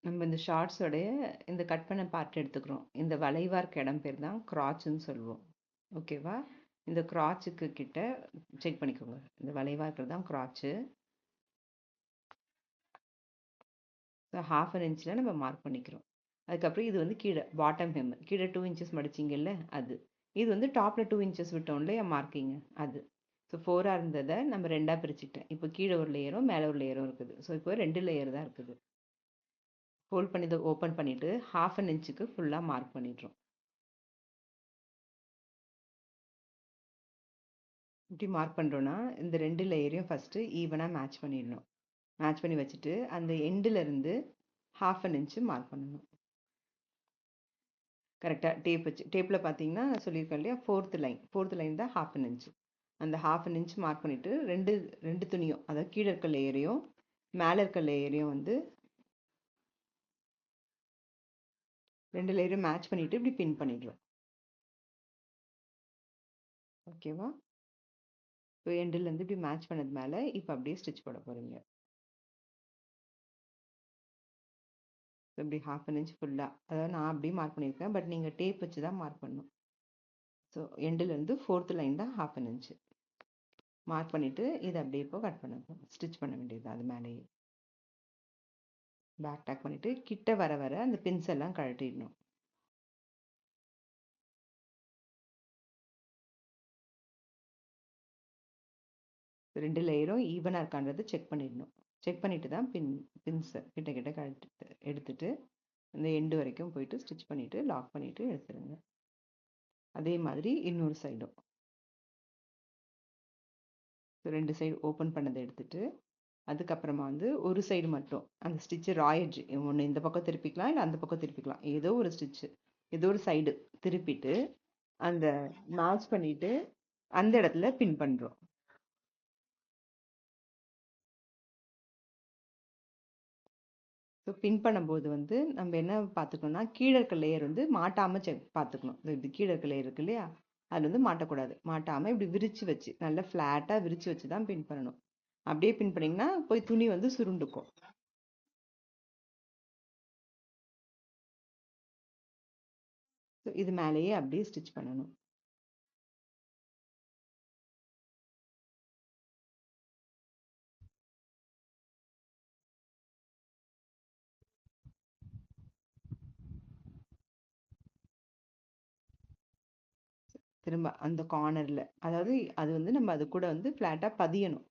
நம்ம இந்த ஷார்ட்ஸோடைய இந்த கட் பண்ண பார்ட் எடுத்துக்கிறோம். இந்த வளைவா இருக்க இடம் பேர் தான் கிராச்ன்னு சொல்லுவோம். ஓகேவா? இந்த கிராச்சுக்கு கிட்ட செக் பண்ணிக்கோங்க. இந்த வளைவா இருக்கிறது தான் கிராச்சு. ஸோ 1/2 இன்ச்சில் நம்ம மார்க் பண்ணிக்கிறோம். அதுக்கப்புறம் இது வந்து கீழே பாட்டம் ஹெம் கீழே 2 இன்ச்சஸ் மடிச்சிங்கல்ல அது. இது வந்து டாப்பில் 2 இன்ச்சஸ் விட்டோம் இல்லையா மார்க்கிங் அது. ஸோ 4ஆக இருந்ததை நம்ம 2ஆக பிரிச்சுக்கிட்டேன். இப்போ கீழே ஒரு லேயரும் மேலே ஒரு லேயரும் இருக்குது. ஸோ இப்போ 2 லேயர் தான் இருக்குது. ஃபோல்ட் பண்ணி இதை ஓப்பன் பண்ணிவிட்டு 1/2 இன்ச்சுக்கு ஃபுல்லாக மார்க் பண்ணிடுறோம். இப்படி மார்க் பண்ணுறோன்னா இந்த 2 லேயரையும் ஃபஸ்ட்டு ஈவனாக மேட்ச் பண்ணிடணும். மேட்ச் பண்ணி வச்சுட்டு அந்த எண்டுலேருந்து 1/2 இன்ச்சு மார்க் பண்ணணும். கரெக்டாக டேப் வச்சு டேப்பில் பார்த்தீங்கன்னா சொல்லியிருக்கேன் இல்லையா, ஃபோர்த்து லைன் தான் 1/2 இன்ச்சு. அந்த 1/2 இன்ச் மார்க் பண்ணிவிட்டு ரெண்டு துணியும், அதாவது கீழே இருக்க லேயரையும் மேலே இருக்க லேயரையும் வந்து 2 லேயரையும் மேட்ச் பண்ணிவிட்டு இப்படி பின் பண்ணிடுறோம். ஓகேவா? இப்போ எண்டுலேருந்து இப்படி மேட்ச் பண்ணது மேலே இப்போ அப்படியே ஸ்டிச் போட போகிறீங்க. இப்படி 1/2 இன்ச் ஃபுல்லாக, அதாவது நான் அப்படியே மார்க் பண்ணியிருக்கேன், பட் நீங்கள் டேப் வச்சு தான் மார்க் பண்ணணும். ஸோ எண்டுலேருந்து ஃபோர்த்து லைன் தான் 1/2 இன்ச்சு மார்க் பண்ணிவிட்டு இதை அப்படியே இப்போ கட் பண்ணணும், ஸ்டிச் பண்ண வேண்டியது அது மேலேயே. பேக் டேக் பண்ணிவிட்டு கிட்ட வர வர அந்த பின்ஸ் எல்லாம் கழட்டிடணும். ரெண்டு லேயரும் ஈவனாக இருக்கான்றது செக் பண்ணிடணும். செக் பண்ணிட்டு தான் பின்ஸை கிட்ட கிட்ட கழட்டி எடுத்துட்டு அந்த எண்டு வரைக்கும் போயிட்டு ஸ்டிச் பண்ணிவிட்டு லாக் பண்ணிவிட்டு எடுத்துருங்க. அதே மாதிரி இன்னொரு சைடும் ரெண்டு சைடு ஓப்பன் பண்ணதை எடுத்துட்டு அதுக்கப்புறமா வந்து ஒரு சைடு மட்டும் அந்த ஸ்டிச்சு ராயட்ஜ் ஒன்று இந்த பக்கம் திருப்பிக்கலாம், இல்லை அந்த பக்கம் திருப்பிக்கலாம், ஏதோ ஒரு ஸ்டிச்சு ஏதோ ஒரு சைடு திருப்பிட்டு அந்த மேட்ச் பண்ணிட்டு அந்த இடத்துல பின் பண்ணுறோம். ஸோ பின் பண்ணும்போது வந்து நம்ம என்ன பார்த்துக்கணும்னா கீழே இருக்க லேயர் வந்து மாட்டாமல் பார்த்துக்கணும். இது கீழே இருக்க லேயர் இருக்கு இல்லையா, அது வந்து மாட்டக்கூடாது. மாட்டாமல் இப்படி விரித்து வச்சு நல்லா ஃப்ளாட்டாக விரித்து வச்சு தான் பின் பண்ணணும். அப்படியே பின் பண்ணிங்கன்னா போய் துணி வந்து சுருண்டுக்கும். ஸோ இது மேலேயே அப்படியே ஸ்டிச் பண்ணணும். திரும்ப அந்த கார்னரில், அதாவது அது வந்து நம்ம அது கூட வந்து ஃப்ளாட்டாக பதியணும்.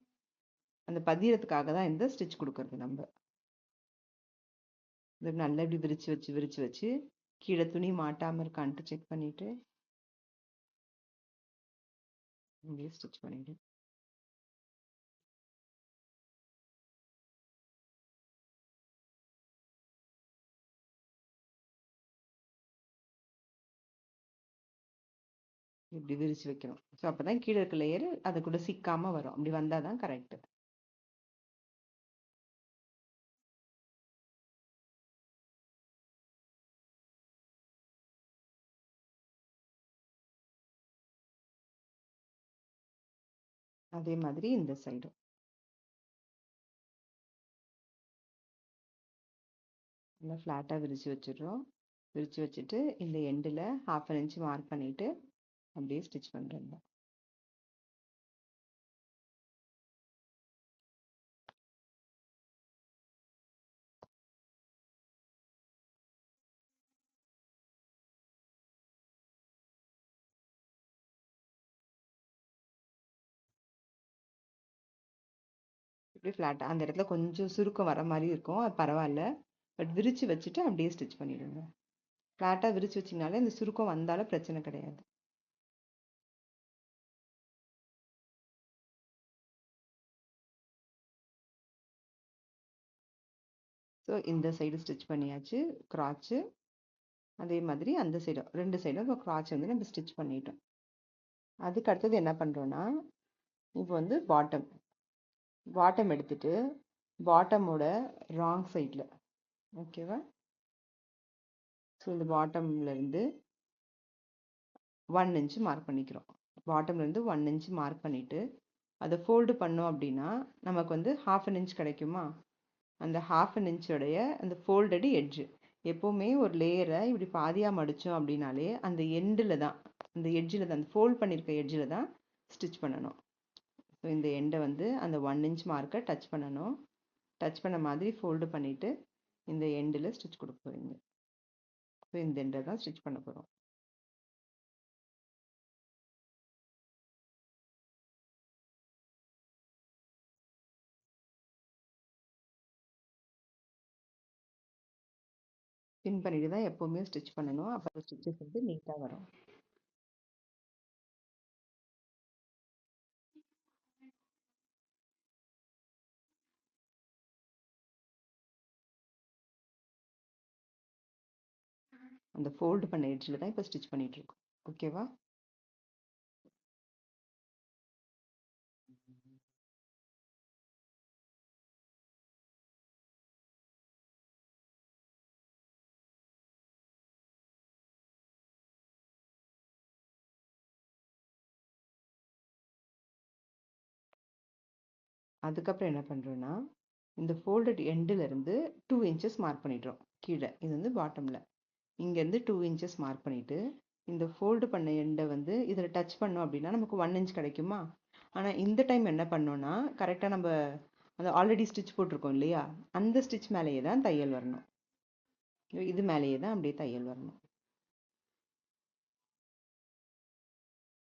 அந்த பதியறதுக்காக தான் இந்த ஸ்டிச் கொடுக்கறது. நம்ம இது நல்லா இப்படி விரித்து வச்சு கீழே துணி மாட்டாமல் இருக்கான்ட்டு செக் பண்ணிவிட்டு அப்படியே ஸ்டிச் பண்ணிவிடு. இப்படி விரித்து வைக்கணும். ஸோ அப்போ தான் கீழே இருக்க லேயர் அது கூட சிக்காமல் வரும். அப்படி வந்தால் தான் கரெக்டு. அதே மாதிரி இந்த சைடும் நல்லா ஃப்ளாட்டாக விரித்து வச்சிடுறோம். விரித்து வச்சுட்டு இந்த எண்டில் 1/2 இன்ச் மார்க் பண்ணிவிட்டு அப்படியே ஸ்டிச் பண்ணுறேன். இப்படி ஃப்ளாட்டாக அந்த இடத்துல கொஞ்சம் சுருக்கம் வர மாதிரி இருக்கும், அது பரவாயில்ல. பட் விரித்து வச்சுட்டு அப்படியே ஸ்டிச் பண்ணிவிடுங்க. ஃப்ளாட்டாக விரித்து வச்சிங்கனாலே இந்த சுருக்கம் வந்தாலும் பிரச்சனை கிடையாது. ஸோ இந்த சைடு ஸ்டிச் பண்ணியாச்சு கிராச்சு. அதே மாதிரி அந்த சைடும் 2 சைடும் இப்போ கிராச் வந்து நம்ம ஸ்டிச் பண்ணிட்டோம். அதுக்கு அடுத்தது என்ன பண்ணுறோன்னா, இப்போ வந்து பாட்டம் எடுத்துட்டு பாட்டமோட ராங் சைடில், ஓகேவா? ஸோ இந்த பாட்டம்லேருந்து 1 இன்ச்சு மார்க் பண்ணிக்கிறோம். பாட்டம்லேருந்து 1 இன்ச்சு மார்க் பண்ணிவிட்டு அதை ஃபோல்டு பண்ணோம் அப்படின்னா நமக்கு வந்து 1/2 இன்ச் கிடைக்குமா? அந்த 1/2 இன்ச்சோடைய அந்த ஃபோல்டடு எட்ஜு. எப்போவுமே ஒரு லேயரை இப்படி பாதியாக மடித்தோம் அப்படின்னாலே அந்த எண்டில் தான், அந்த எட்ஜில் தான், அந்த ஃபோல்ட் பண்ணியிருக்க எட்ஜில் தான் ஸ்டிச் பண்ணணும். ஸோ இந்த எண்டை வந்து அந்த 1 இன்ச் மார்க்கை டச் பண்ணணும். டச் பண்ண மாதிரி ஃபோல்டு பண்ணிவிட்டு இந்த எண்டில் ஸ்டிச் கொடுக்க போகிறீங்க. ஸோ இந்த எண்டை தான் ஸ்டிச் பண்ண போகிறோம். பின் பண்ணிட்டு தான் எப்போவுமே ஸ்டிச் பண்ணணும். அப்போ ஸ்டிச்சஸ் வந்து நீட்டாக வரும். அந்த ஃபோல்டு பண்ண எட்ஜில் தான் இப்போ ஸ்டிச் பண்ணிகிட்ருக்கோம். ஓகேவா? அதுக்கப்புறம் என்ன பண்ணுறோன்னா, இந்த ஃபோல்டட் எண்டிலேருந்து 2 இன்ச்சஸ் மார்க் பண்ணிடுறோம் கீழே. இது வந்து பாட்டமில். இங்கேருந்து 2 இன்ச்சஸ் மார்க் பண்ணிவிட்டு இந்த ஃபோல்டு பண்ண எண்டை வந்து இதில் டச் பண்ணோம் அப்படின்னா நமக்கு 1 இன்ச் கிடைக்குமா? ஆனால் இந்த டைம் என்ன பண்ணோன்னா, கரெக்டாக நம்ம அந்த ஆல்ரெடி ஸ்டிச் போட்டிருக்கோம் இல்லையா, அந்த ஸ்டிச் மேலேயே தான் தையல் வரணும். இது மேலேயே தான் அப்படியே தையல் வரணும்.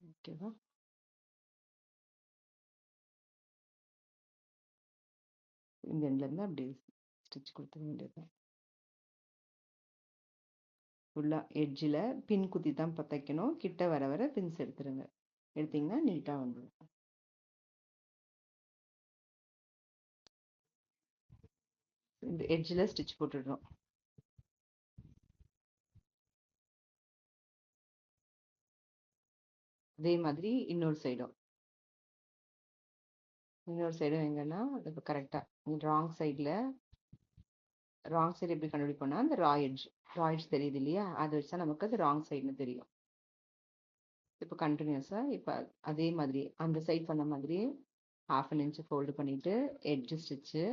ஓகேவா? இந்த எண்ட்லேருந்து அப்படியே ஸ்டிச் கொடுத்துக்க வேண்டியது. ஃபுல்லாக எட்ஜில் பின் குத்தி தான் தைக்கணும். கிட்ட வர வர பின்ஸ் எடுத்துருங்க. எடுத்திங்கன்னா நீட்டாக வந்துடும். இந்த எட்ஜில் ஸ்டிச் போட்டுடுறோம். அதே மாதிரி இன்னொரு சைடும் எங்கன்னா இப்போ கரெக்டாக ராங் சைடில் எப்படி கண்டுபிடிப்போம்னா அந்த ரா எட்ஜ் தெரியுது இல்லையா, அதை வச்சா நமக்கு அது ராங் சைடுன்னு தெரியும். இப்போ கண்டினியூஸாக இப்போ அதே மாதிரி அந்த சைட் பண்ண மாதிரி 1/2 இன்ச் ஃபோல்டு பண்ணிவிட்டு எட்ஜு ஸ்டிச்சு,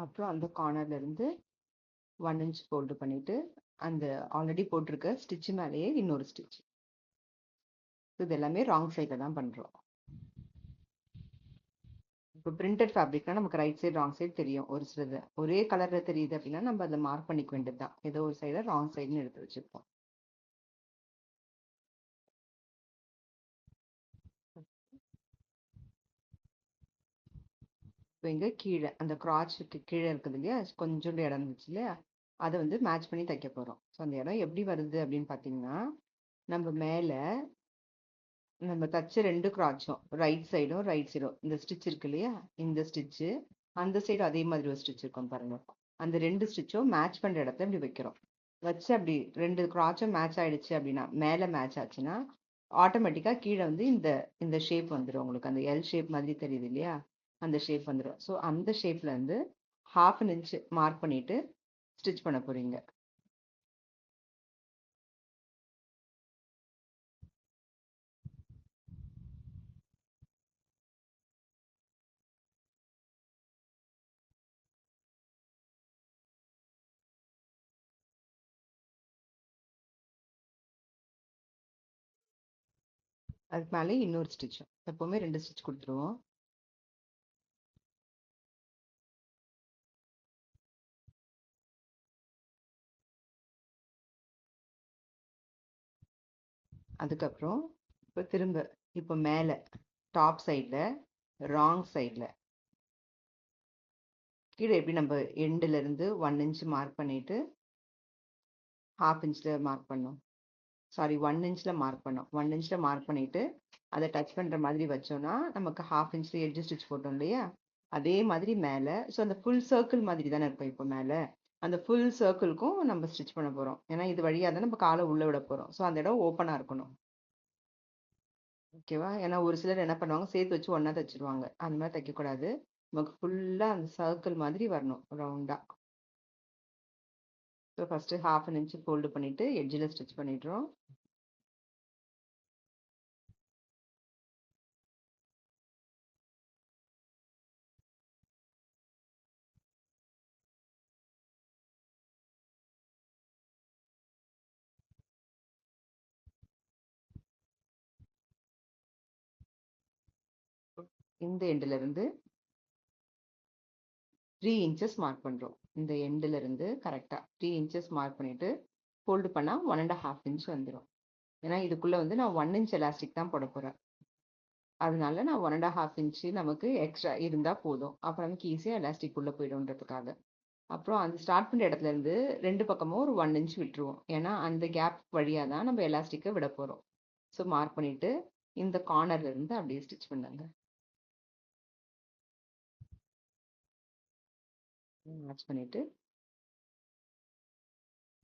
அப்புறம் அந்த கார்னர்லேருந்து 1 இன்ச் ஃபோல்டு பண்ணிவிட்டு அந்த ஆல்ரெடி போட்டிருக்க ஸ்டிச்சு மேலேயே இன்னொரு ஸ்டிச். இது எல்லாமே ராங் சைடில் தான் பண்ணுறோம். இப்போ பிரிண்டட் ஃபேப்ரிக்னா நமக்கு ரைட் சைடு ராங் சைடு தெரியும். ஒரு சிலது ஒரே கலரில் தெரியுது அப்படின்னா நம்ம அதில் மார்க் பண்ணிக்க வேண்டியது தான். ஏதோ ஒரு சைடை ராங் சைடுன்னு எடுத்து வச்சுருப்போம். இப்போ இங்கே கீழே அந்த கிராச்சுக்கு கீழே இருக்குது இல்லையா, கொஞ்சோண்டு இடம் இருந்துச்சு இல்லையா, அதை வந்து மேட்ச் பண்ணி தைக்க போகிறோம். ஸோ அந்த இடம் எப்படி வருது அப்படின்னு பார்த்தீங்கன்னா, நம்ம மேலே நம்ம தச்ச 2 கிராச்சும் ரைட் சைடும் இந்த ஸ்டிச் இருக்கு இல்லையா, இந்த ஸ்டிச்சு அந்த சைடு அதே மாதிரி ஒரு ஸ்டிச் இருக்கும் பாருங்க. அந்த 2 ஸ்டிச்சும் மேட்ச் பண்ணுற இடத்துல இப்படி வைக்கிறோம். வச்சு அப்படி 2 கிராச்சும் மேட்ச் ஆயிடுச்சு அப்படின்னா, மேலே மேட்ச் ஆச்சுன்னா ஆட்டோமேட்டிக்காக கீழே வந்து இந்த இந்த ஷேப் வந்துடும். உங்களுக்கு அந்த எல் ஷேப் மாதிரி தெரியுது இல்லையா, அந்த ஷேப் வந்துடும். ஸோ அந்த ஷேப்ல இருந்து 1/2 இன்ச் மார்க் பண்ணிட்டு ஸ்டிச் பண்ண போறீங்க. அதுக்கு மேலே இன்னொரு ஸ்டிச்சும், எப்போவுமே 2 ஸ்டிச் கொடுத்துருவோம். அதுக்கப்புறம் இப்போ திரும்ப இப்போ மேலே டாப் சைடில் ராங் சைடில் கீழே எப்படி நம்ம எண்டுலேருந்து 1 இன்ச் மார்க் பண்ணிட்டு 1/2 இன்ச்சில் மார்க் பண்ணோம், சாரி 1 இன்ச்சில் மார்க் பண்ணோம். 1 இன்ச்சில் மார்க் பண்ணிட்டு அதை டச் பண்ணுற மாதிரி வச்சோன்னா நமக்கு 1/2 இன்ச்சில் எட்ஜ் ஸ்டிச் போட்டோம் இல்லையா, அதே மாதிரி மேலே. ஸோ அந்த ஃபுல் சர்க்கிள் மாதிரி தானே இருக்கும். இப்போ மேலே அந்த ஃபுல் சர்க்கிள்க்கும் நம்ம ஸ்டிச் பண்ண போகிறோம். ஏன்னா இது வழியாக தான் நம்ம காலை உள்ளே விட போகிறோம். ஸோ அந்த இடம் ஓப்பனாக இருக்கணும். ஓகேவா? ஏன்னா ஒரு சிலர் என்ன பண்ணுவாங்க, சேர்த்து வச்சு ஒன்றா தைச்சிருவாங்க. அந்த மாதிரி தைக்கக்கூடாது. நமக்கு ஃபுல்லா அந்த சர்க்கிள் மாதிரி வரணும் ரவுண்டா. ஸோ ஃபர்ஸ்ட் 1/2 இன்ச் ஃபோல்டு பண்ணிட்டு எட்ஜில் ஸ்டிச் பண்ணிடுறோம். இந்த எண்டுல இருந்து 3 இன்ச்சஸ் மார்க் பண்றோம். இந்த எண்டுல இருந்து கரெக்டா 3 இன்ச்சஸ் மார்க் பண்ணிட்டு ஃபோல்டு பண்ணா 1.5 இன்ச் வந்துடும். ஏன்னா இதுக்குள்ள வந்து நான் 1 இன்ச் எலாஸ்டிக் தான் போட போறேன். அதனால நான் 1.5 இன்ச்சு நமக்கு எக்ஸ்ட்ரா இருந்தா போதும். அப்புறம் நமக்கு ஈஸியா எலாஸ்டிக் உள்ள போயிடும்ன்றதுக்காக. அப்புறம் அந்த ஸ்டார்ட் பண்ற இடத்துல இருந்து 2 பக்கமும் ஒரு 1 இன்ச் விட்டுருவோம். ஏன்னா அந்த கேப் வழியா தான் நம்ம எலாஸ்டிக்கை விட போறோம். ஸோ மார்க் பண்ணிட்டு இந்த கார்னர்ல இருந்து அப்படியே ஸ்டிச் பண்ணுங்க. மேட்ச் பண்ணிட்டு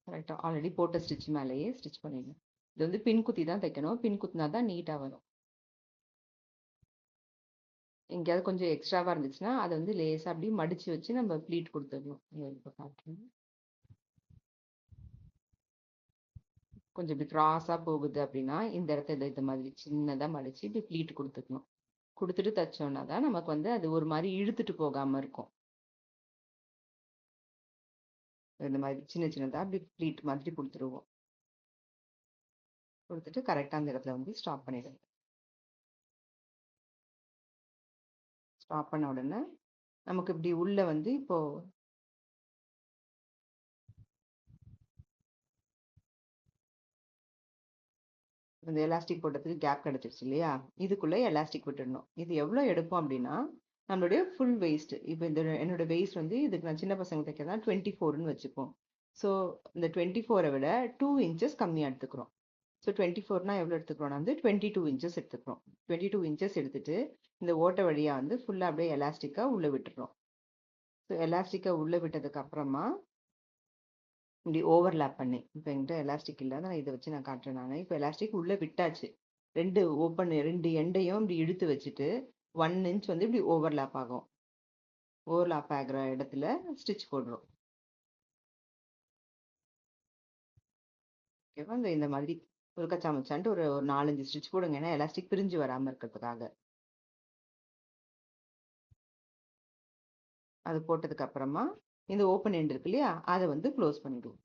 கரெக்டா ஆல்ரெடி போட்ட ஸ்டிச் மேலேயே ஸ்டிச் பண்ணிடுங்க. இது வந்து பின் குத்தி தான் தைக்கணும். பின் குத்தினா தான் நீட்டா வரும். எங்கேயாவது கொஞ்சம் எக்ஸ்ட்ராவா இருந்துச்சுன்னா அதை வந்து லேசா அப்படியே மடிச்சு வச்சு நம்ம ப்ளீட் கொடுத்துடணும். இப்போ காட்டுறேன். கொஞ்சம் இப்படி கிராஸா போகுது அப்படின்னா இந்த இடத்துல இந்த மாதிரி சின்னதா மடிச்சு இப்படி ப்ளீட் கொடுத்துக்கணும். கொடுத்துட்டு தைச்சோம்னா தான் நமக்கு வந்து அது ஒரு மாதிரி இழுத்துட்டு போகாம இருக்கும். இந்த மாதிரி சின்ன சின்னதா அப்படி ப்ளீட் மாதிரி கொடுத்துருவோம். கொடுத்துட்டு கரெக்டா அந்த இடத்துல வந்து ஸ்டாப் பண்ணிடுங்க. ஸ்டாப் பண்ண உடனே நமக்கு இப்படி உள்ள வந்து இப்போ இந்த எலாஸ்டிக் போட்டதுக்கு கேப் கிடைச்சிருச்சு இல்லையா? இதுக்குள்ள எலாஸ்டிக் விட்டுடணும். இது எவ்வளவு எடுப்போம் அப்படின்னா நம்மளுடைய ஃபுல் வெயிஸ்ட். இப்போ இந்த என்னோட வெயிஸ்ட் வந்து இதுக்கு நான் சின்ன பசங்க தைக்கிறதா 24ன்னு வச்சுப்போம். ஸோ இந்த 24 விட 2 இன்ச்சஸ் கம்மியாக எடுத்துக்கிறோம். ஸோ 24னா எவ்வளோ எடுத்துக்கிறோம்? வந்து 22 இன்ச்சஸ் எடுத்துக்கிறோம். 22 இன்ச்சஸ் எடுத்துட்டு இந்த ஓட்டை வழியா வந்து ஃபுல்லா அப்படியே எலாஸ்டிக்கா உள்ள விட்டுறோம். ஸோ எலாஸ்டிக்கா உள்ள விட்டதுக்கு அப்புறமா இப்படி ஓவர்லேப் பண்ணி, இப்போ என்கிட்ட எலாஸ்டிக் இல்லாத நான் இதை வச்சு நான் காட்டுறேன். நான் இப்போ எலாஸ்டிக் உள்ள விட்டாச்சு. ரெண்டு எண்டையும் இப்படி இழுத்து வச்சுட்டு 1 இன்ச் வந்து இப்படி ஓவர்லேப் ஆகும். ஓவர்லேப் ஆகிற இடத்துல ஸ்டிச் போடுறோம். ஓகேவா? இந்த மாதிரி ஒரு கச்சா மச்சான்ட்டு ஒரு 4-5 ஸ்டிச் போடுங்க. ஏன்னா எலாஸ்டிக் பிரிஞ்சு வராமல் இருக்கிறதுக்காக. அது போட்டதுக்கு அப்புறமா இந்த ஓப்பன் எண்ட் இருக்கு இல்லையா? அதை வந்து க்ளோஸ் பண்ணிடுவோம்.